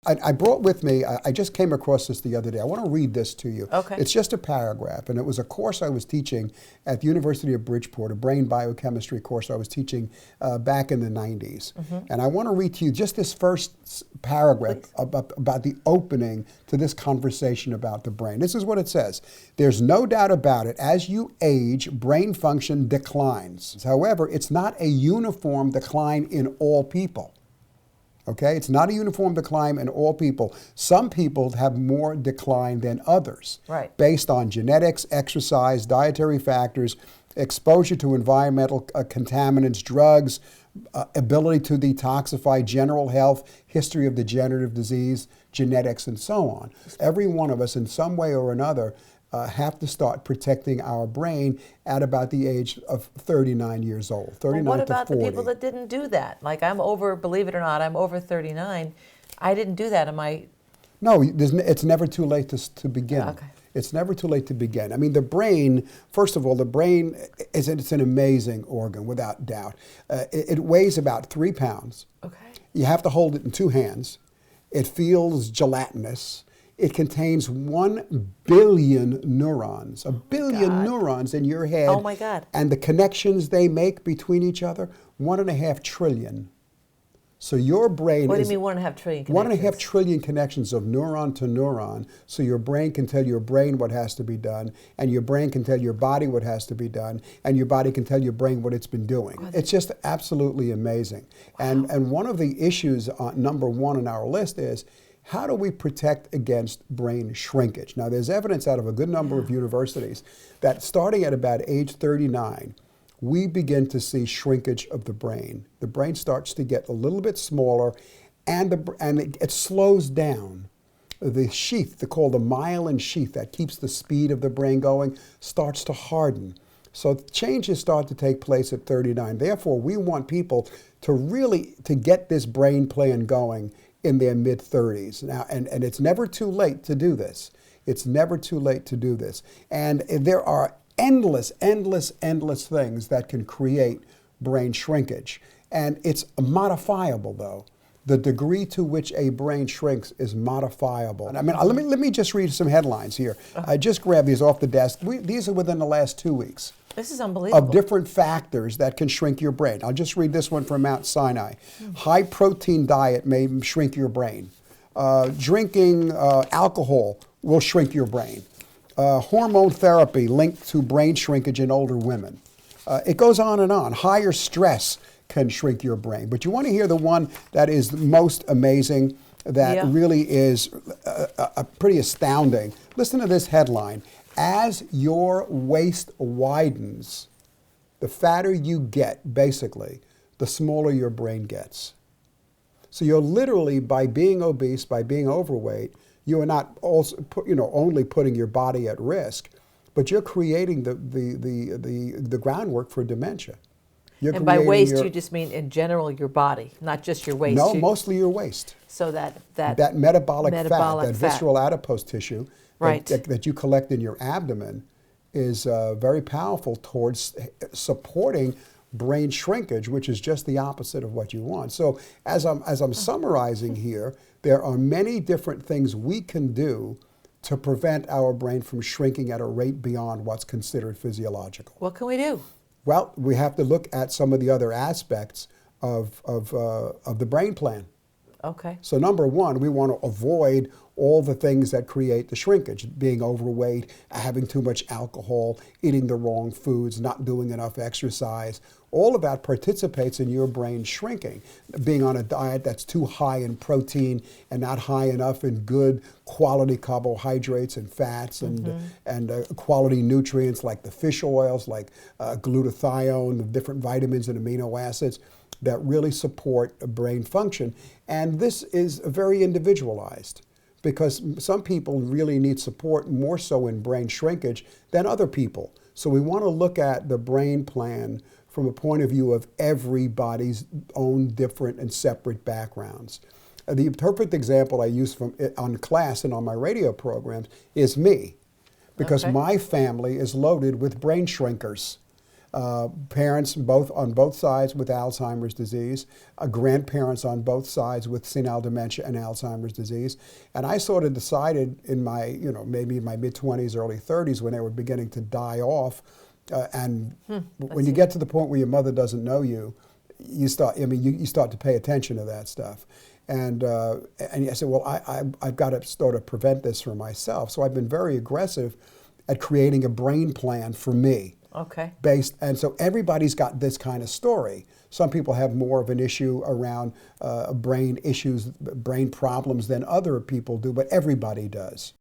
I brought with me, I just came across this the other day. I want to read this to you. Okay. It's just a paragraph, and it was a course I was teaching at the University of Bridgeport, a brain biochemistry course I was teaching back in the 90s. And I want to read to you just this first paragraph about the opening to this conversation about the brain. This is what it says. There's no doubt about it, as you age, brain function declines. However, it's not a uniform decline in all people. Okay, it's not a uniform decline in all people. Some people have more decline than others, Right. based on genetics, exercise, dietary factors, exposure to environmental contaminants, drugs, ability to detoxify, general health, history of degenerative disease, genetics, and so on. Every one of us, in some way or another, have to start protecting our brain at about the age of 39 years old, 39 Well, what to about 40. the people that didn't do that? Like I'm over, believe it or not, I'm over 39. I didn't do that. Am I? No, it's never too late to begin. Okay. It's never too late to begin. I mean, the brain, first of all, the brain, it's an amazing organ, without doubt. It weighs about 3 pounds. Okay. You have to hold it in 2 hands. It feels gelatinous. It contains 1 billion neurons, a billion neurons in your head. Oh my God. And the connections they make between each other, 1.5 trillion. So your brain What do is you mean 1.5 trillion connections? 1.5 trillion connections of neuron to neuron. So your brain can tell your brain what has to be done, and your brain can tell your body what has to be done, and your body can tell your brain what it's been doing. It's just absolutely amazing. Wow. And one of the issues, number one on our list, is how do we protect against brain shrinkage? Now, there's evidence out of a good number of universities that starting at about age 39, we begin to see shrinkage of the brain. The brain starts to get a little bit smaller, and it slows down. The sheath, called the myelin sheath that keeps the speed of the brain going, starts to harden. So changes start to take place at 39. Therefore, we want people to get this brain plan going in their mid-30s. Now, and it's never too late to do this. It's never too late to do this. And there are endless things that can create brain shrinkage. And it's modifiable, though. The degree to which a brain shrinks is modifiable. I mean, let me just read some headlines here. I just grabbed these off the desk. These are within the last 2 weeks. This is unbelievable. Of different factors that can shrink your brain. I'll just read this one from Mount Sinai. High protein diet may shrink your brain. Drinking alcohol will shrink your brain. Hormone therapy linked to brain shrinkage in older women. It goes on and on. Higher stress can shrink your brain. But you want to hear the one that is most amazing, that really is pretty astounding. Listen to this headline. As your waist widens, the fatter you get, basically, the smaller your brain gets. So you're literally, by being obese, by being overweight, you are not also only putting your body at risk, but you're creating the groundwork for dementia. And by waist, you just mean in general your body, not just your waist. No, mostly your waist. So that metabolic fat, that fat. visceral adipose tissue Right. that you collect in your abdomen is very powerful towards supporting brain shrinkage, which is just the opposite of what you want. So as I'm summarizing here, there are many different things we can do to prevent our brain from shrinking at a rate beyond what's considered physiological. What can we do? Well, we have to look at some of the other aspects of the brain plan. Okay. So number one, we want to avoid all the things that create the shrinkage, being overweight, having too much alcohol, eating the wrong foods, not doing enough exercise. All of that participates in your brain shrinking. Being on a diet that's too high in protein and not high enough in good quality carbohydrates and fats and quality nutrients like the fish oils, like glutathione, the different vitamins and amino acids that really support brain function. And this is very individualized, because some people really need support more so in brain shrinkage than other people. So we want to look at the brain plan from a point of view of everybody's own different and separate backgrounds. The perfect example I use on class and on my radio programs is me, because my family is loaded with brain shrinkers. parents on both sides with Alzheimer's disease, grandparents on both sides with senile dementia and Alzheimer's disease. And I sort of decided in my, maybe my mid-20s, early 30s, when they were beginning to die off, when you get to the point where your mother doesn't know you, you start to pay attention to that stuff. And I said, well, I've got to sort of prevent this for myself. So I've been very aggressive at creating a brain plan for me. Okay. And so everybody's got this kind of story. Some people have more of an issue around brain issues, brain problems than other people do, but everybody does.